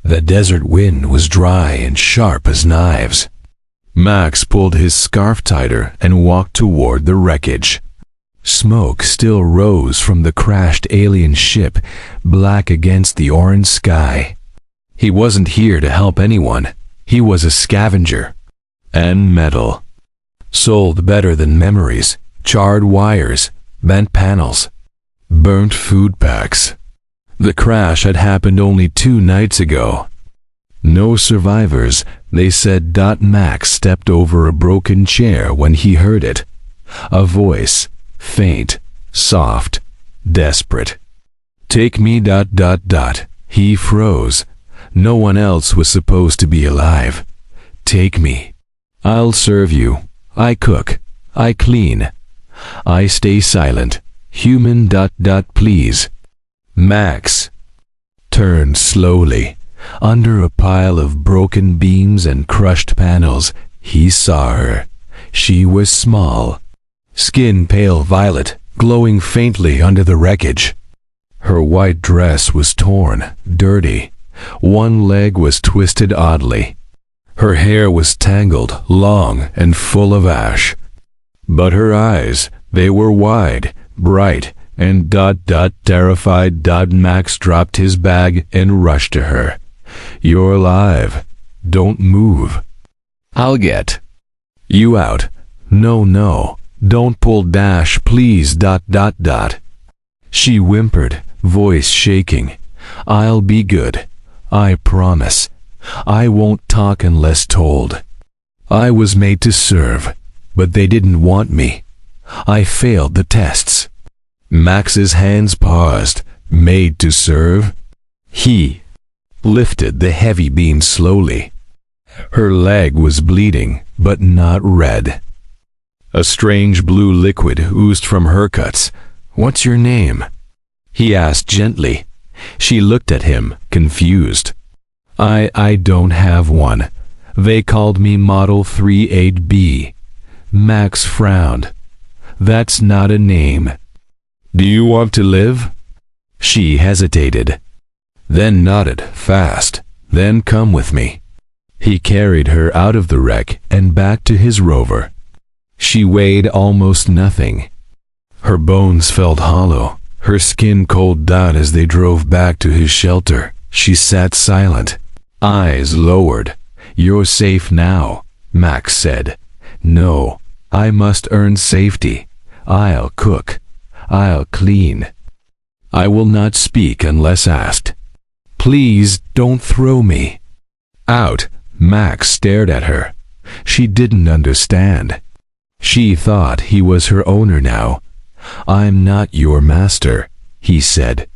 The desert wind was dry and sharp as knives. Max pulled his scarf tighter and walked toward the wreckage. Smoke still rose from the crashed alien ship, black against the orange sky. He wasn't here to help anyone. He was a scavenger. And metal. Sold better than memories, charred wires, bent panels, burnt food packs. The crash had happened only 2 nights ago. No survivors, they said. Max stepped over a broken chair when he heard it. A voice, faint, soft, desperate. Take me. He froze. No one else was supposed to be alive. Take me. I'll serve you. I cook. I clean. I stay silent. Human. Please. Max turned slowly. Under a pile of broken beams and crushed panels, he saw her. She was small. Skin pale violet, glowing faintly under the wreckage. Her white dress was torn, dirty. One leg was twisted oddly. Her hair was tangled, long, and full of ash. But her eyes, they were wide, bright, and terrified. Max dropped his bag and rushed to her. You're alive. Don't move. I'll get you out. No, don't pull. Please. She whimpered, voice shaking. I'll be good. I promise. I won't talk unless told. I was made to serve, but they didn't want me. I failed the tests. Max's hands paused. Made to serve? He lifted the heavy beam slowly. Her leg was bleeding, but not red. A strange blue liquid oozed from her cuts. What's your name? He asked gently. She looked at him, confused. I don't have one. They called me Model 38B. Max frowned. That's not a name. Do you want to live? She hesitated, then nodded fast. Then come with me. He carried her out of the wreck and back to his rover. She weighed almost nothing. Her bones felt hollow, her skin cold down as they drove back to his shelter. She sat silent, eyes lowered. You're safe now, Max said. No, I must earn safety. I'll cook. I'll clean. I will not speak unless asked. Please don't throw me out. Max stared at her. She didn't understand. She thought he was her owner now. I'm not your master, he said.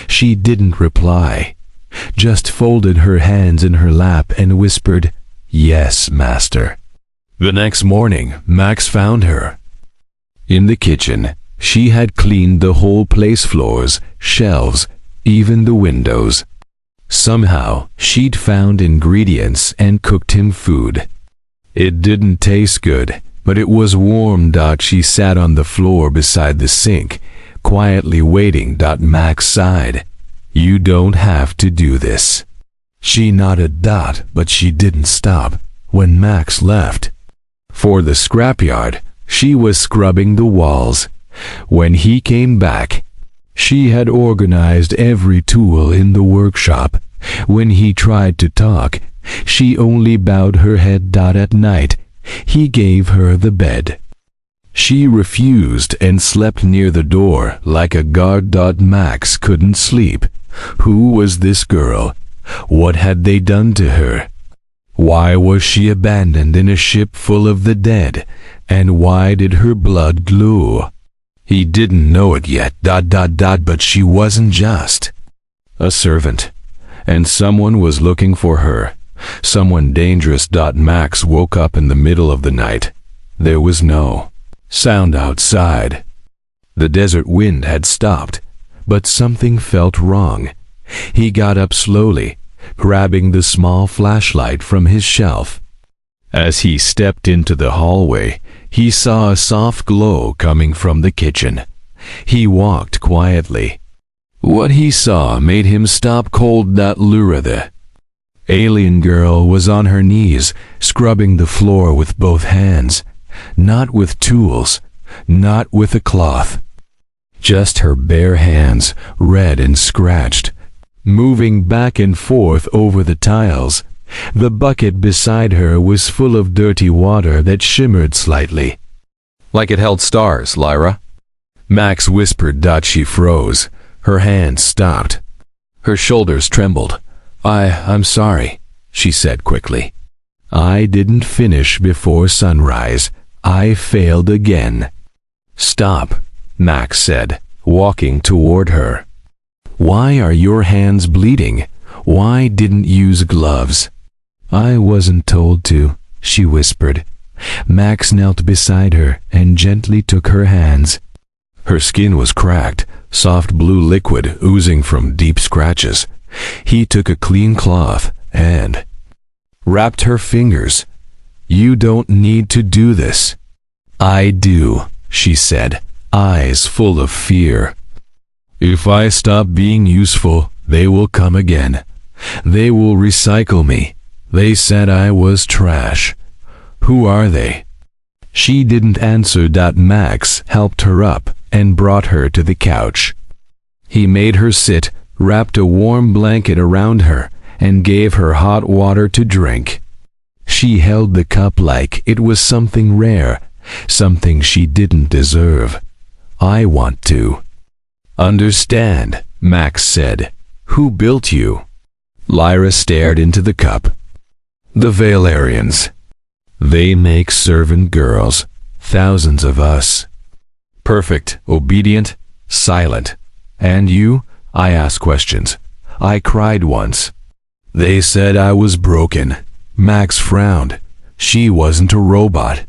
She didn't reply, just folded her hands in her lap and whispered, Yes, master. The next morning, Max found her. In the kitchen, she had cleaned the whole place, floors, shelves, even the windows. Somehow, she'd found ingredients and cooked him food. It didn't taste good, but it was warm. She sat on the floor beside the sink, quietly waiting. Max sighed. You don't have to do this. She nodded. But she didn't stop when Max left. For the scrapyard, she was scrubbing the walls. When he came back, she had organized every tool in the workshop. When he tried to talk, she only bowed her head. At night, he gave her the bed. She refused and slept near the door like a guard. Max couldn't sleep. Who was this girl? What had they done to her? Why was she abandoned in a ship full of the dead? And why did her blood glow? He didn't know it yet. But she wasn't just a servant, and someone was looking for her. Someone dangerous. Max woke up in the middle of the night. There was no sound outside. The desert wind had stopped, but something felt wrong. He got up slowly, grabbing the small flashlight from his shelf. As he stepped into the hallway, he saw a soft glow coming from the kitchen. He walked quietly. What he saw made him stop cold. Lurade. Alien Girl was on her knees, scrubbing the floor with both hands, not with tools, not with a cloth. Just her bare hands, red and scratched, moving back and forth over the tiles. The bucket beside her was full of dirty water that shimmered slightly. Like it held stars, Lyra. Max whispered. She froze. Her hands stopped. Her shoulders trembled. I'm sorry, she said quickly. I didn't finish before sunrise. I failed again. Stop, Max said, walking toward her. Why are your hands bleeding? Why didn't you use gloves? I wasn't told to, she whispered. Max knelt beside her and gently took her hands. Her skin was cracked, soft blue liquid oozing from deep scratches. He took a clean cloth and wrapped her fingers. You don't need to do this. I do, she said, eyes full of fear. If I stop being useful, they will come again. They will recycle me. They said I was trash. Who are they? She didn't answer. Max helped her up and brought her to the couch. He made her sit, wrapped a warm blanket around her, and gave her hot water to drink. She held the cup like it was something rare, something she didn't deserve. I want to understand, Max said. Who built you? Lyra stared into the cup. The Valerians. They make servant girls, thousands of us. Perfect, obedient, silent. And you? I asked questions. I cried once. They said I was broken. Max frowned. She wasn't a robot.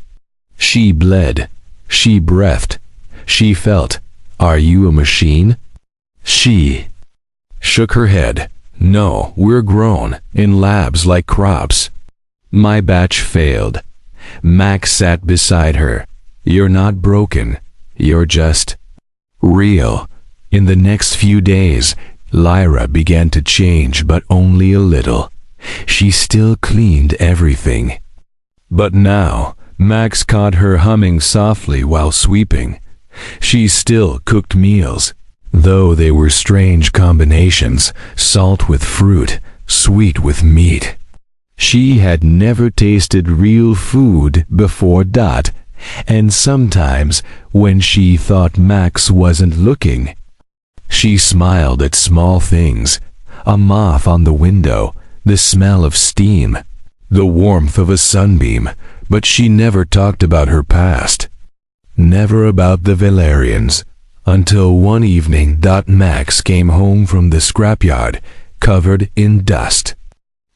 She bled. She breathed. She felt. Are you a machine? She shook her head. No, we're grown, in labs like crops. My batch failed. Max sat beside her. You're not broken. You're just real. In the next few days, Lyra began to change, but only a little. She still cleaned everything. But now, Max caught her humming softly while sweeping. She still cooked meals, though they were strange combinations, salt with fruit, sweet with meat. She had never tasted real food before. And sometimes, when she thought Max wasn't looking, she smiled at small things, a moth on the window, the smell of steam, the warmth of a sunbeam, but she never talked about her past. Never about the Valerians, until one evening. Max came home from the scrapyard, covered in dust.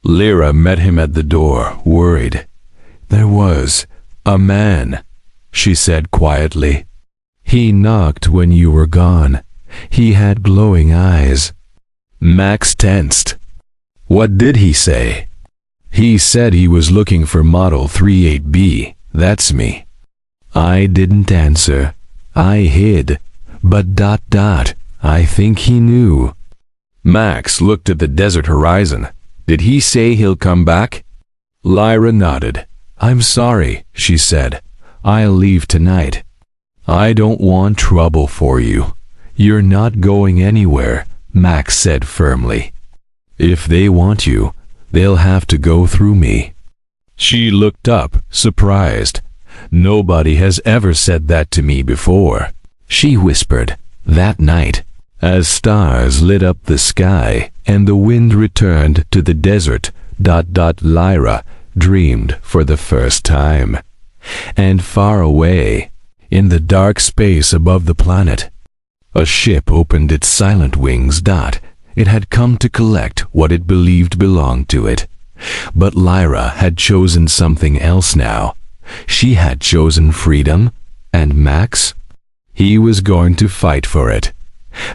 Lyra met him at the door, worried. There was a man, she said quietly. He knocked when you were gone. He had glowing eyes. Max tensed. What did he say? He said he was looking for Model 38B. That's me. I didn't answer. I hid. But I think he knew. Max looked at the desert horizon. Did he say he'll come back? Lyra nodded. I'm sorry, she said. I'll leave tonight. I don't want trouble for you. You're not going anywhere, Max said firmly. If they want you, they'll have to go through me. She looked up, surprised. Nobody has ever said that to me before, she whispered. That night, as stars lit up the sky and the wind returned to the desert, Lyra dreamed for the first time. And far away, in the dark space above the planet, a ship opened its silent wings. It had come to collect what it believed belonged to it. But Lyra had chosen something else now. She had chosen freedom, and Max? He was going to fight for it.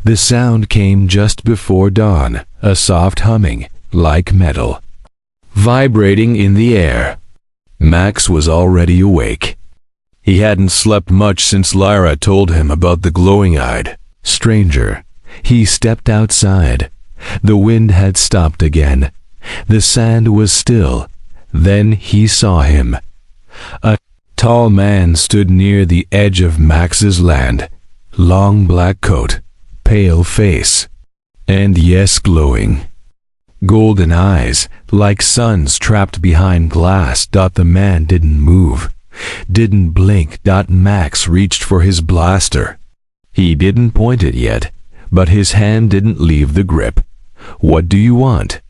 The sound came just before dawn, a soft humming, like metal, vibrating in the air. Max was already awake. He hadn't slept much since Lyra told him about the glowing-eyed stranger. He stepped outside. The wind had stopped again, The sand was still. Then he saw him. A tall man stood near the edge of Max's land. Long black coat, pale face, and yes, glowing. Golden eyes, like suns trapped behind glass. The man didn't move, didn't blink. Max reached for his blaster. He didn't point it yet, but his hand didn't leave the grip. "What do you want?"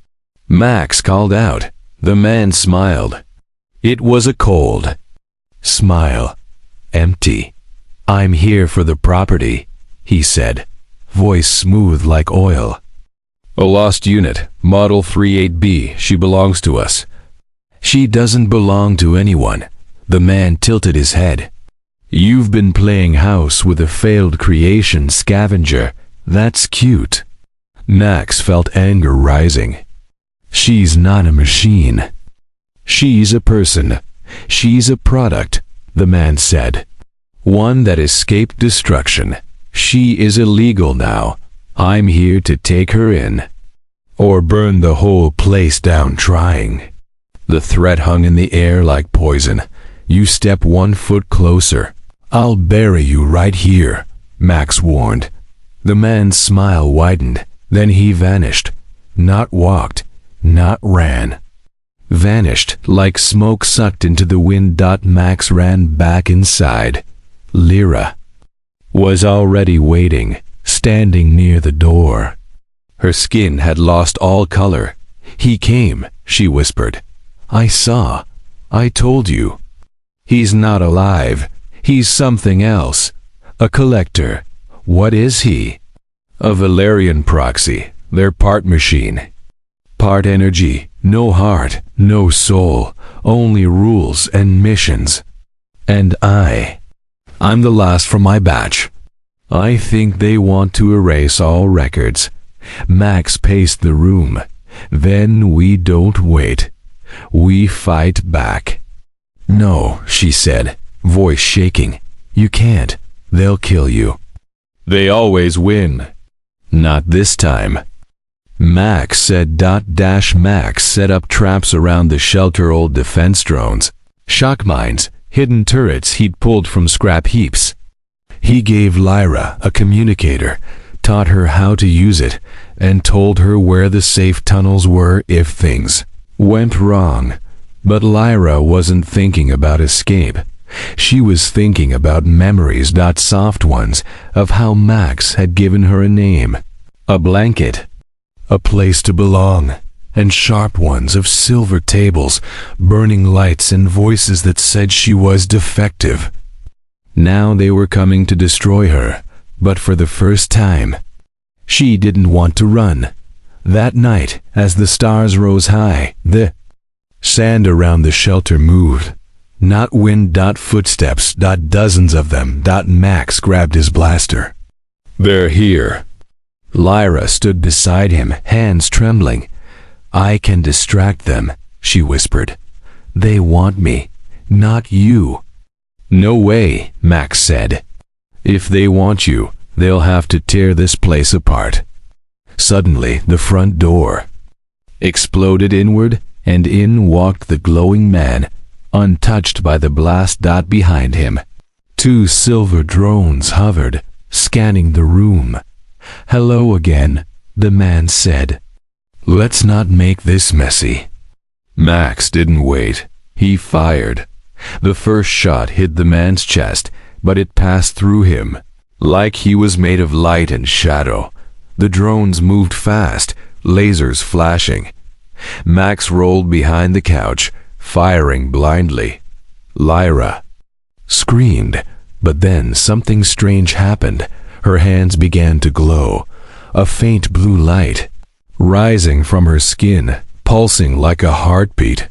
Max called out. The man smiled. It was a cold smile, empty. "I'm here for the property," he said, voice smooth like oil. "A lost unit, Model 38B. She belongs to us." "She doesn't belong to anyone." The man tilted his head. "You've been playing house with a failed creation scavenger. That's cute." Max felt anger rising. "She's not a machine. She's a person. She's a product," the man said. "One that escaped destruction. She is illegal now. I'm here to take her in. Or burn the whole place down trying." The threat hung in the air like poison. "You step 1 foot closer, I'll bury you right here," Max warned. The man's smile widened. Then he vanished. Not walked, not ran. Vanished like smoke sucked into the wind. Max ran back inside. Lyra was already waiting, standing near the door. Her skin had lost all color. "He came," she whispered. "I saw. I told you. He's not alive. He's something else. A collector. What is he?" "A Valerian proxy. They're part machine, part energy. No heart, no soul. Only rules and missions. And I'm the last from my batch. I think they want to erase all records." Max paced the room. "Then we don't wait. We fight back." "No," she said, voice shaking. "You can't. They'll kill you." "They always win." "Not this time." Max said. Max set up traps around the shelter, old defense drones, shock mines, hidden turrets he'd pulled from scrap heaps. He gave Lyra a communicator, taught her how to use it, and told her where the safe tunnels were if things went wrong. But Lyra wasn't thinking about escape. She was thinking about memories, soft ones, of how Max had given her a name, a blanket, a place to belong, and sharp ones of silver tables, burning lights, and voices that said she was defective. Now they were coming to destroy her, but for the first time. She didn't want to run. That night, as the stars rose high, the sand around the shelter moved. Not wind. Footsteps. Dozens of them. Max grabbed his blaster. "They're here." Lyra stood beside him, hands trembling. "I can distract them," she whispered. "They want me, not you." "No way," Max said. "If they want you, they'll have to tear this place apart." Suddenly, the front door exploded inward, and in walked the glowing man, untouched by the blast. Behind him, 2 silver drones hovered, scanning the room. "Hello again," the man said. "Let's not make this messy." Max didn't wait. He fired. The first shot hit the man's chest, but it passed through him, like he was made of light and shadow. The drones moved fast, lasers flashing. Max rolled behind the couch, firing blindly. Lyra screamed, but then something strange happened. Her hands began to glow, a faint blue light rising from her skin, pulsing like a heartbeat.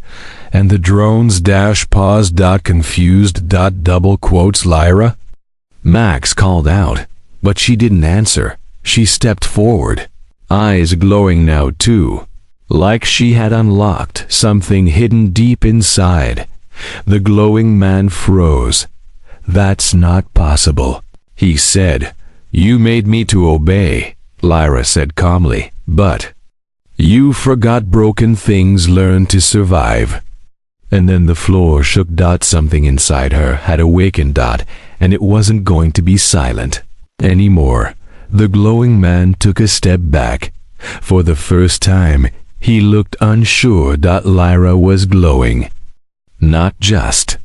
And the drones paused. Confused. Double quotes. "Lyra?" Max called out, but she didn't answer. She stepped forward, eyes glowing now too, like she had unlocked something hidden deep inside. The glowing man froze. "That's not possible," he said. "You made me to obey," Lyra said calmly, "but You forgot broken things learn to survive. And then the floor shook. Something inside her had awakened, and it wasn't going to be silent anymore. The glowing man took a step back. For the first time, he looked unsure. Lyra was glowing. Not just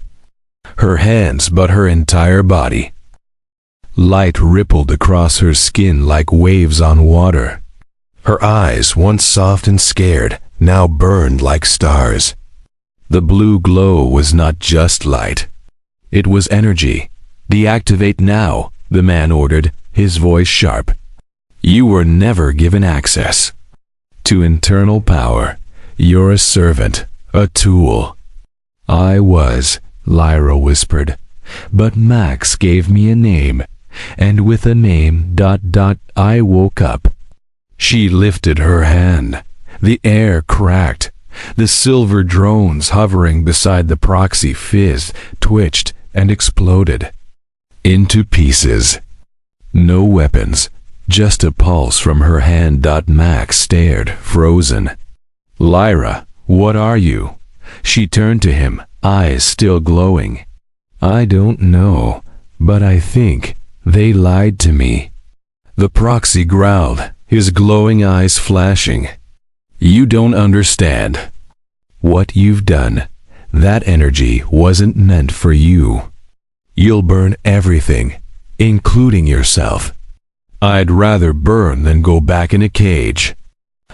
her hands, but her entire body. Light rippled across her skin like waves on water. Her eyes, once soft and scared, now burned like stars. The blue glow was not just light. It was energy. Deactivate now, the man ordered, his voice sharp. You were never given access to internal power. You're a servant, a tool. I was, Lyra whispered, but Max gave me a name, and with a name, I woke up. She lifted her hand. The air cracked. The silver drones hovering beside the proxy fizzed, twitched, and exploded into pieces. No weapons, just a pulse from her hand. Max stared, frozen. Lyra, what are you? She turned to him, eyes still glowing. I don't know, but I think they lied to me. The proxy growled, his glowing eyes flashing. You don't understand what you've done. That energy wasn't meant for you. You'll burn everything, including yourself. I'd rather burn than go back in a cage.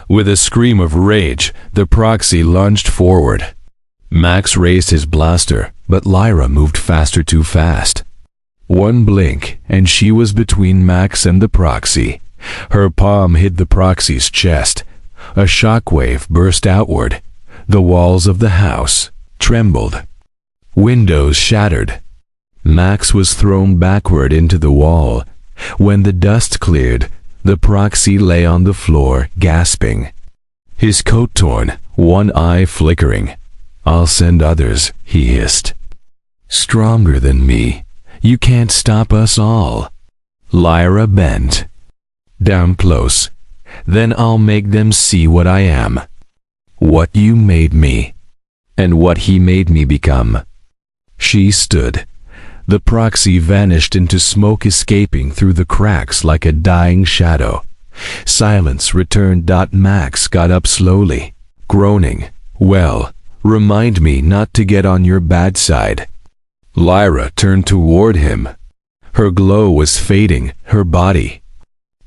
With a scream of rage, the proxy lunged forward. Max raised his blaster, but Lyra moved faster, too fast. One blink, and she was between Max and the proxy. Her palm hit the proxy's chest. A shockwave burst outward. The walls of the house trembled. Windows shattered. Max was thrown backward into the wall. When the dust cleared, the proxy lay on the floor, gasping. His coat torn, one eye flickering. I'll send others, he hissed. Stronger than me. You can't stop us all. Lyra bent down close. Then I'll make them see what I am. What you made me. And what he made me become. She stood. The proxy vanished into smoke, escaping through the cracks like a dying shadow. Silence returned. Max got up slowly, groaning. Well, remind me not to get on your bad side. Lyra turned toward him. Her glow was fading, her body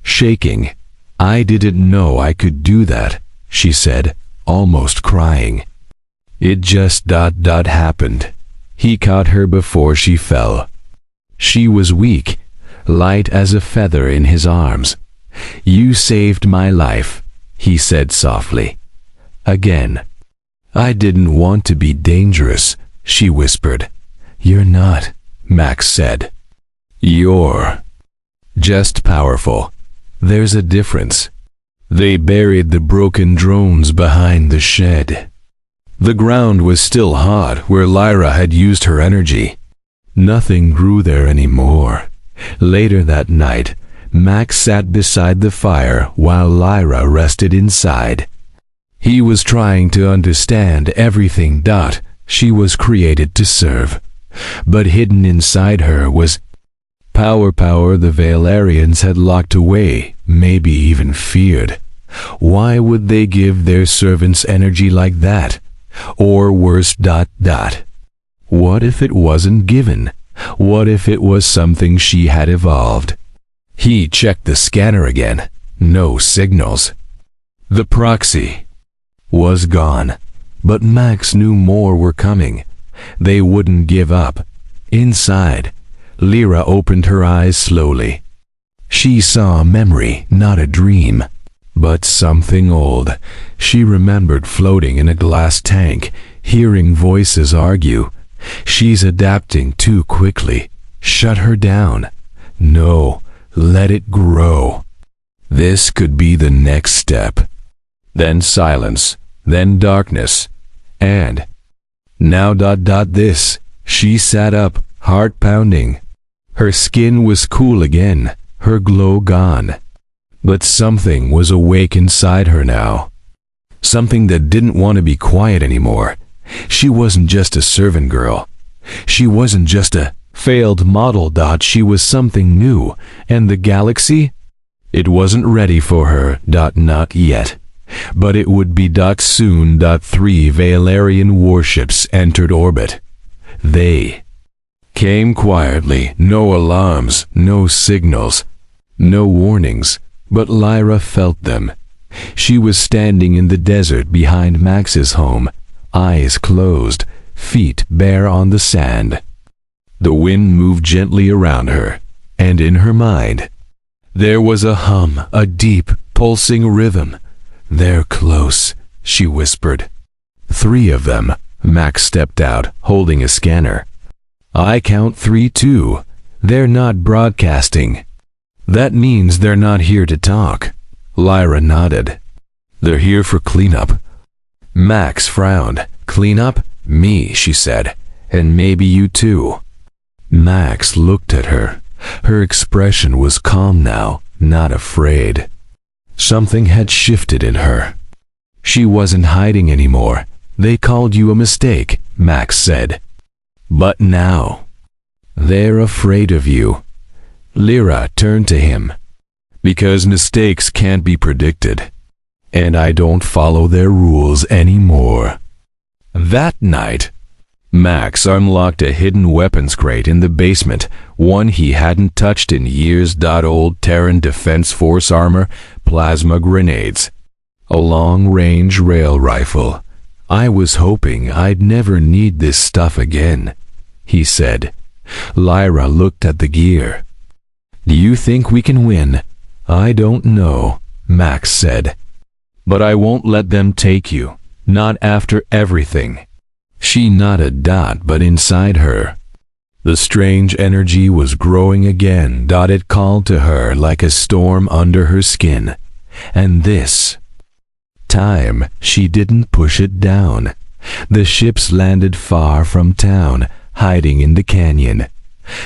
shaking. I didn't know I could do that, she said, almost crying. It just happened. He caught her before she fell. She was weak, light as a feather in his arms. You saved my life, he said softly. Again. I didn't want to be dangerous, she whispered. You're not, Max said. You're just powerful. There's a difference. They buried the broken drones behind the shed. The ground was still hot where Lyra had used her energy. Nothing grew there anymore. Later that night, Max sat beside the fire while Lyra rested inside. He was trying to understand everything. She was created to serve. But hidden inside her was power the Valerians had locked away, maybe even feared. Why would they give their servants energy like that? Or worse, What if it wasn't given? What if it was something she had evolved? He checked the scanner again. No signals. The proxy was gone. But Max knew more were coming. They wouldn't give up. Inside, Lyra opened her eyes slowly. She saw a memory, not a dream, but something old. She remembered floating in a glass tank, hearing voices argue. She's adapting too quickly. Shut her down. No, let it grow. This could be the next step. Then silence, then darkness, and now this. She sat up, heart pounding. Her skin was cool again, her glow gone. But something was awake inside her now. something that didn't want to be quiet anymore. She wasn't just a servant girl. She wasn't just a failed model. She was something new, and the galaxy? It wasn't ready for her. Not yet. But it would be. Soon. 3 Valerian warships entered orbit. They came quietly, no alarms, no signals, no warnings, but Lyra felt them. She was standing in the desert behind Max's home, eyes closed, feet bare on the sand. The wind moved gently around her, and in her mind, there was a hum, a deep, pulsing rhythm. "They're close," she whispered. 3 of them. Max stepped out, holding a scanner. "I count 3 too. They're not broadcasting." "That means they're not here to talk." Lyra nodded. "They're here for cleanup." Max frowned. "Cleanup? Me," she said. "And maybe you too." Max looked at her. Her expression was calm now, not afraid. Something had shifted in her. She wasn't hiding anymore. "They called you a mistake," Max said. "But now, they're afraid of you." Lyra turned to him. "Because mistakes can't be predicted. And I don't follow their rules anymore." That night, Max unlocked a hidden weapons crate in the basement, one he hadn't touched in years. Old Terran Defense Force armor, plasma grenades, a long-range rail rifle. "I was hoping I'd never need this stuff again," he said. Lyra looked at the gear. "Do you think we can win?" "I don't know," Max said. "But I won't let them take you. Not after everything." She nodded. But inside her, the strange energy was growing again. It called to her like a storm under her skin. And this time, she didn't push it down. The ships landed far from town, hiding in the canyon.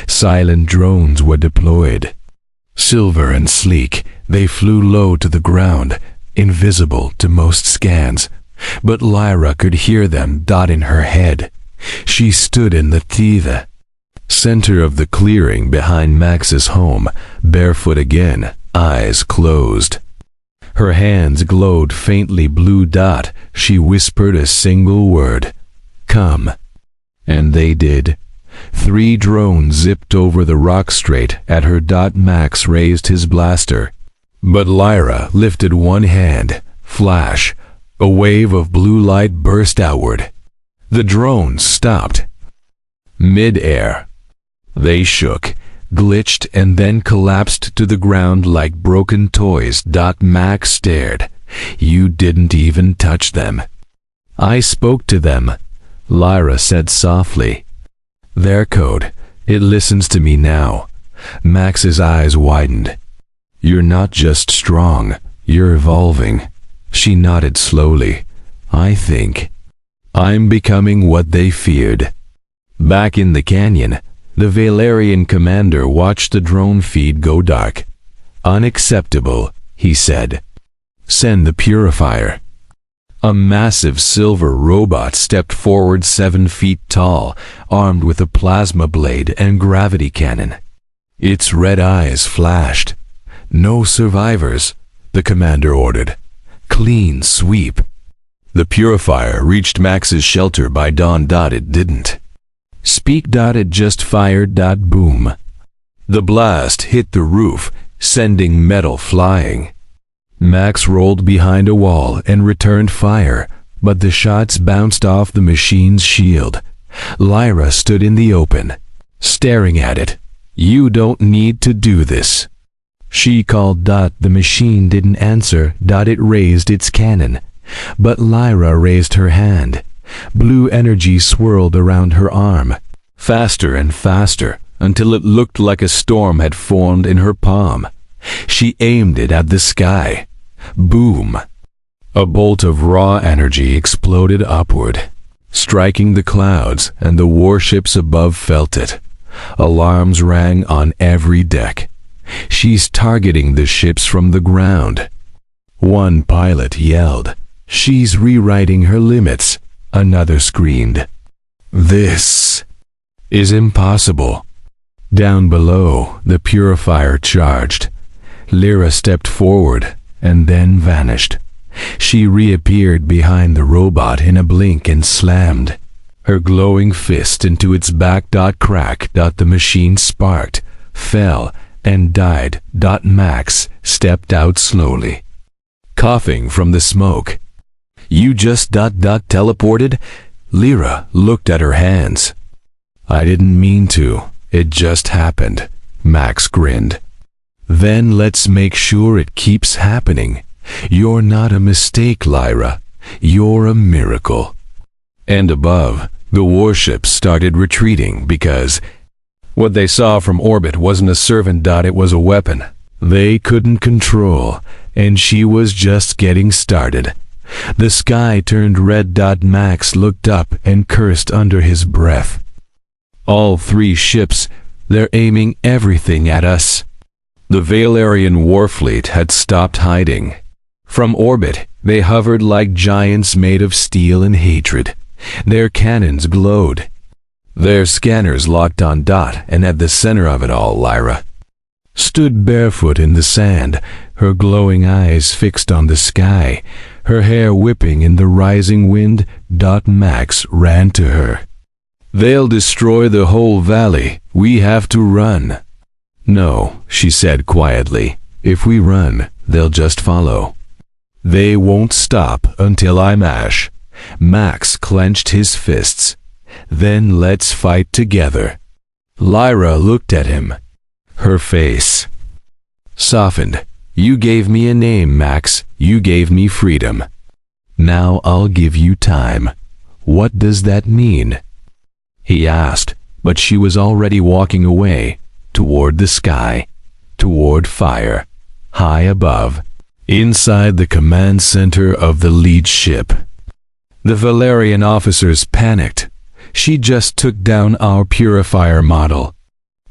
Silent drones were deployed. Silver and sleek, they flew low to the ground, invisible to most scans. But Lyra could hear them. In her head, she stood in the center of the clearing behind Max's home, barefoot again, eyes closed. Her hands glowed faintly blue. She whispered a single word, "Come." And they did. 3 drones zipped over the rock straight at her. Max raised his blaster. But Lyra lifted one hand. Flash. A wave of blue light burst outward. The drones stopped. Mid-air. They shook, glitched, and then collapsed to the ground like broken toys. Max stared. "You didn't even touch them." "I spoke to them," Lyra said softly. "Their code. It listens to me now." Max's eyes widened. "You're not just strong, you're evolving." She nodded slowly. "I think I'm becoming what they feared." Back in the canyon, the Valerian commander watched the drone feed go dark. "Unacceptable," he said. "Send the purifier." A massive silver robot stepped forward, 7 feet tall, armed with a plasma blade and gravity cannon. Its red eyes flashed. "No survivors," the commander ordered. "Clean sweep." The purifier reached Max's shelter by dawn. It didn't speak. It just fired. Boom. The blast hit the roof, sending metal flying. Max rolled behind a wall and returned fire, but the shots bounced off the machine's shield. Lyra stood in the open, staring at it. "You don't need to do this," she called. The machine didn't answer. It raised its cannon. But Lyra raised her hand. Blue energy swirled around her arm, faster and faster, until it looked like a storm had formed in her palm. She aimed it at the sky. Boom! A bolt of raw energy exploded upward, striking the clouds, and the warships above felt it. Alarms rang on every deck. "She's targeting the ships from the ground." One pilot yelled. She's rewriting her limits, another screamed. This is impossible. Down below, the purifier charged. Lyra stepped forward and then vanished. She reappeared behind the robot in a blink and slammed her glowing fist into its back. Crack. The machine sparked, fell, and died. Max stepped out slowly, coughing from the smoke. You just teleported? Lyra looked at her hands. I didn't mean to. It just happened. Max grinned. Then let's make sure it keeps happening. You're not a mistake, Lyra. You're a miracle. And above, the warships started retreating because what they saw from orbit wasn't a servant. It was a weapon they couldn't control, and she was just getting started. The sky turned red. Max looked up and cursed under his breath. All three ships, they're aiming everything at us. The Valerian warfleet had stopped hiding. From orbit, they hovered like giants made of steel and hatred. Their cannons glowed. Their scanners locked on. And at the center of it all, Lyra stood barefoot in the sand, her glowing eyes fixed on the sky, her hair whipping in the rising wind. Max ran to her. They'll destroy the whole valley. We have to run. No, she said quietly. If we run, they'll just follow. They won't stop until I mash. Max clenched his fists. Then let's fight together. Lyra looked at him. Her face softened. You gave me a name, Max. You gave me freedom. Now I'll give you time. What does that mean? He asked, but she was already walking away, toward the sky, toward fire, high above, inside the command center of the lead ship. The Valerian officers panicked. She just took down our purifier model.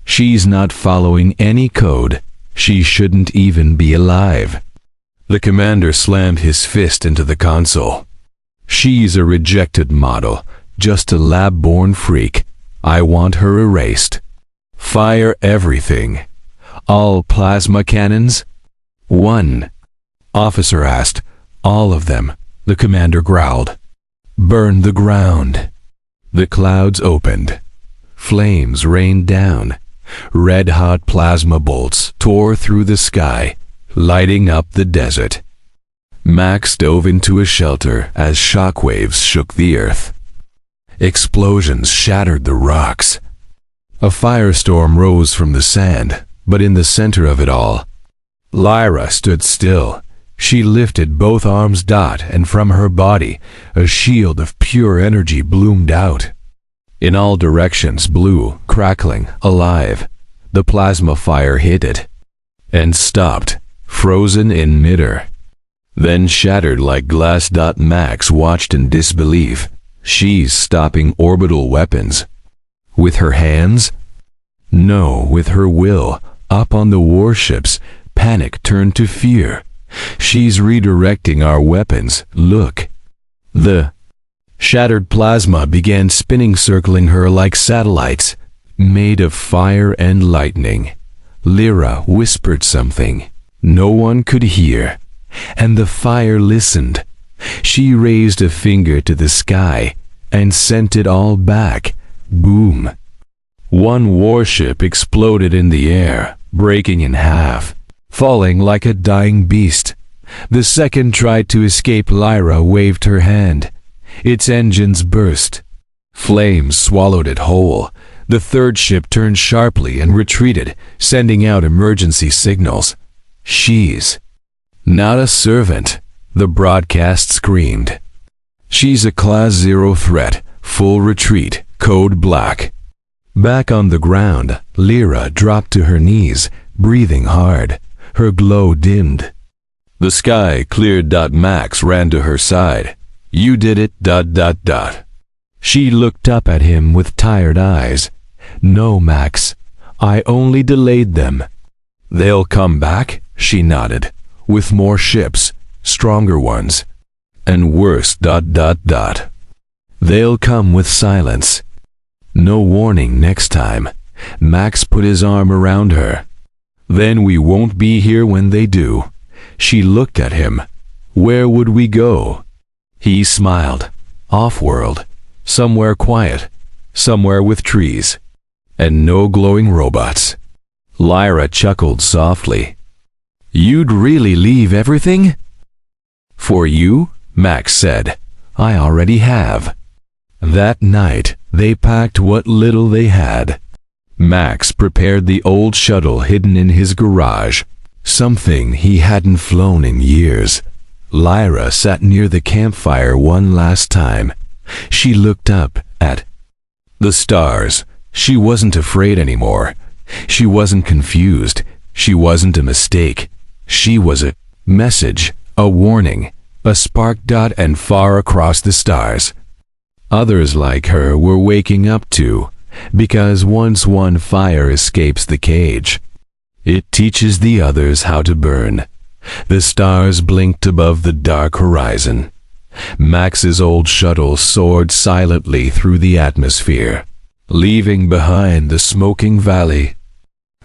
She's not following any code. She shouldn't even be alive. The commander slammed his fist into the console. She's a rejected model, just a lab-born freak. I want her erased. Fire everything. All plasma cannons? One. Officer asked. All of them, the commander growled. Burn the ground. The clouds opened. Flames rained down. Red-hot plasma bolts tore through the sky, lighting up the desert. Max dove into a shelter as shockwaves shook the earth. Explosions shattered the rocks. A firestorm rose from the sand, but in the center of it all, Lyra stood still. She lifted both arms. And from her body, a shield of pure energy bloomed out. In all directions, blue, crackling, alive. The plasma fire hit it and stopped, frozen in midair. Then shattered like glass. Max watched in disbelief. She's stopping orbital weapons. With her hands? No, with her will. Up on the warships, panic turned to fear. She's redirecting our weapons. Look. The shattered plasma began spinning, circling her like satellites, made of fire and lightning. Lyra whispered something no one could hear, and the fire listened. She raised a finger to the sky and sent it all back. Boom. One warship exploded in the air, breaking in half, falling like a dying beast. The second tried to escape. Lyra waved her hand. Its engines burst. Flames swallowed it whole. The third ship turned sharply and retreated, sending out emergency signals. She's not a servant, the broadcast screamed. She's a Class 0 threat, full retreat, code black. Back on the ground, Lyra dropped to her knees, breathing hard. Her glow dimmed. The sky cleared. Max ran to her side. You did it. She looked up at him with tired eyes. No, Max. I only delayed them. They'll come back? She nodded. With more ships, stronger ones. And worse ... They'll come with silence. No warning next time. Max put his arm around her. Then we won't be here when they do. She looked at him. Where would we go? He smiled. Off-world. Somewhere quiet. Somewhere with trees. And no glowing robots. Lyra chuckled softly. You'd really leave everything? For you? Max said. I already have. That night, they packed what little they had. Max prepared the old shuttle hidden in his garage, something he hadn't flown in years. Lyra sat near the campfire one last time. She looked up at the stars. She wasn't afraid anymore. She wasn't confused. She wasn't a mistake. She was a message, a warning, a spark dot and far across the stars. Others like her were waking up too, because once one fire escapes the cage, it teaches the others how to burn. The stars blinked above the dark horizon. Max's old shuttle soared silently through the atmosphere, leaving behind the smoking valley.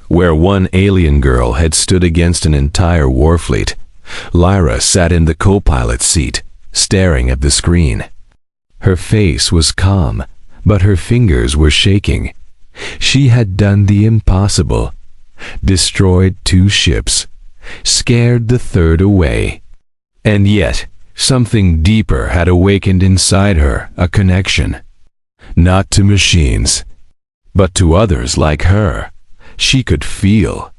Where one alien girl had stood against an entire warfleet, Lyra sat in the co-pilot seat, staring at the screen. Her face was calm, but her fingers were shaking. She had done the impossible, destroyed 2 ships, scared the third away. And yet, something deeper had awakened inside her, a connection. Not to machines, but to others like her. She could feel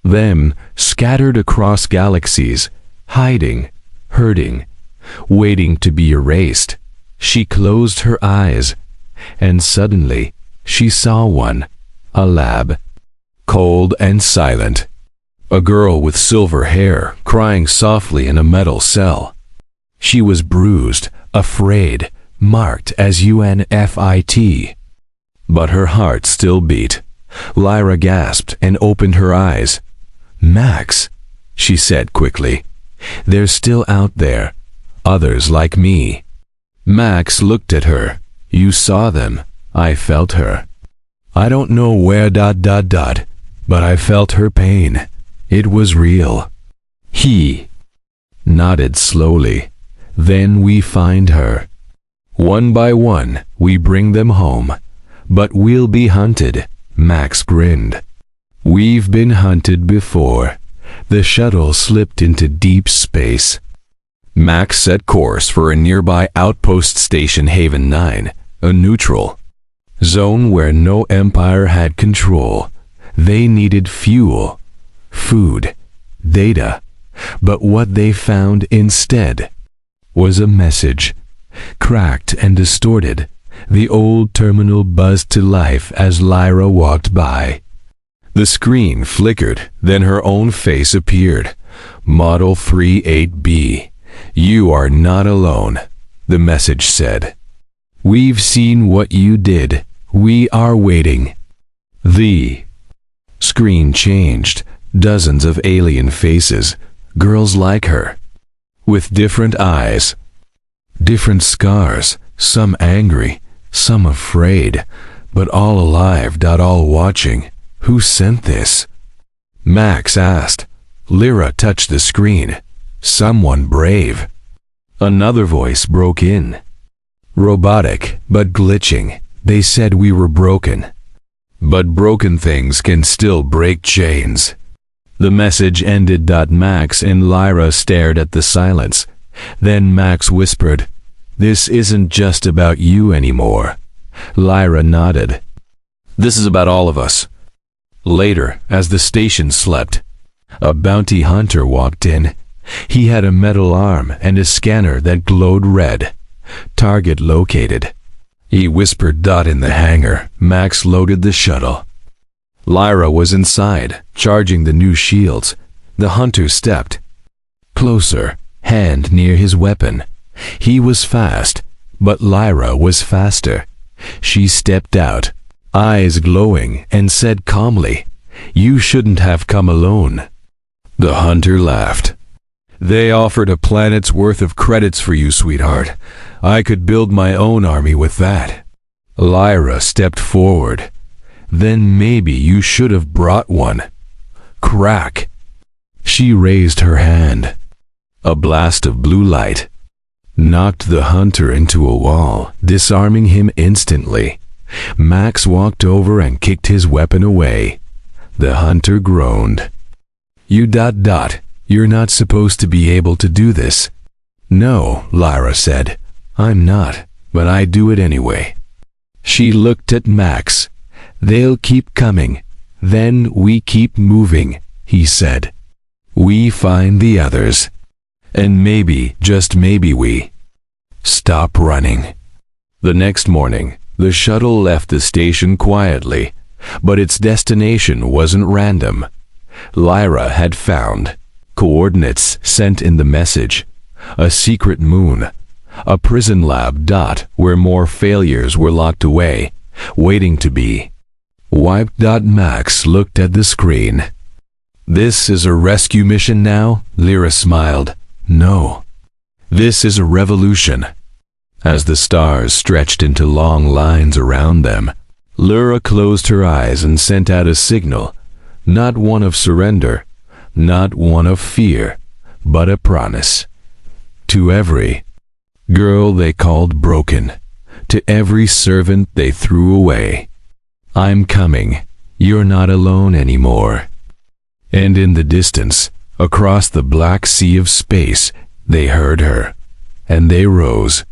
them scattered across galaxies, hiding, hurting, waiting to be erased. She closed her eyes, and suddenly she saw one, a lab, cold and silent. A girl with silver hair crying softly in a metal cell. She was bruised, afraid, marked as UNFIT. But her heart still beat. Lyra gasped and opened her eyes. Max, she said quickly. They're still out there. Others like me. Max looked at her. You saw them. I felt her. I don't know where ... but I felt her pain. It was real. He nodded slowly. Then we find her. One by one, we bring them home. But we'll be hunted. Max grinned. We've been hunted before. The shuttle slipped into deep space. Max set course for a nearby outpost station, Haven 9, a neutral zone where no empire had control. They needed fuel, food, data, but what they found instead was a message. Cracked and distorted, the old terminal buzzed to life as Lyra walked by. The screen flickered, then her own face appeared. Model 38B. You are not alone, the message said. We've seen what you did. We are waiting. The screen changed. Dozens of alien faces, girls like her, with different eyes, different scars, some angry, some afraid, but all alive. All watching. Who sent this? Max asked. Lyra touched the screen. Someone brave. Another voice broke in. Robotic, but glitching. They said we were broken. But broken things can still break chains. The message ended. Max and Lyra stared at the silence. Then Max whispered, This isn't just about you anymore. Lyra nodded. This is about all of us. Later, as the station slept, a bounty hunter walked in. He had a metal arm and a scanner that glowed red. Target located. He whispered. In the hangar, Max loaded the shuttle. Lyra was inside, charging the new shields. The hunter stepped closer, hand near his weapon. He was fast, but Lyra was faster. She stepped out, eyes glowing, and said calmly, You shouldn't have come alone. The hunter laughed. They offered a planet's worth of credits for you, sweetheart. I could build my own army with that. Lyra stepped forward. Then maybe you should have brought one. Crack. She raised her hand. A blast of blue light knocked the hunter into a wall, disarming him instantly. Max walked over and kicked his weapon away. The hunter groaned. You're not supposed to be able to do this. No, Lyra said. I'm not, but I do it anyway. She looked at Max. They'll keep coming. Then we keep moving, he said. We find the others. And maybe, just maybe we stop running. The next morning, the shuttle left the station quietly, but its destination wasn't random. Lyra had found coordinates sent in the message, a secret moon, a prison lab dot where more failures were locked away, waiting to be wiped. Max looked at the screen. This is a rescue mission now? Lyra smiled. No. This is a revolution. As the stars stretched into long lines around them, Lyra closed her eyes and sent out a signal, not one of surrender, not one of fear, but a promise. To every girl they called broken, to every servant they threw away. I'm coming. You're not alone anymore. And in the distance, across the black sea of space, they heard her, and they rose.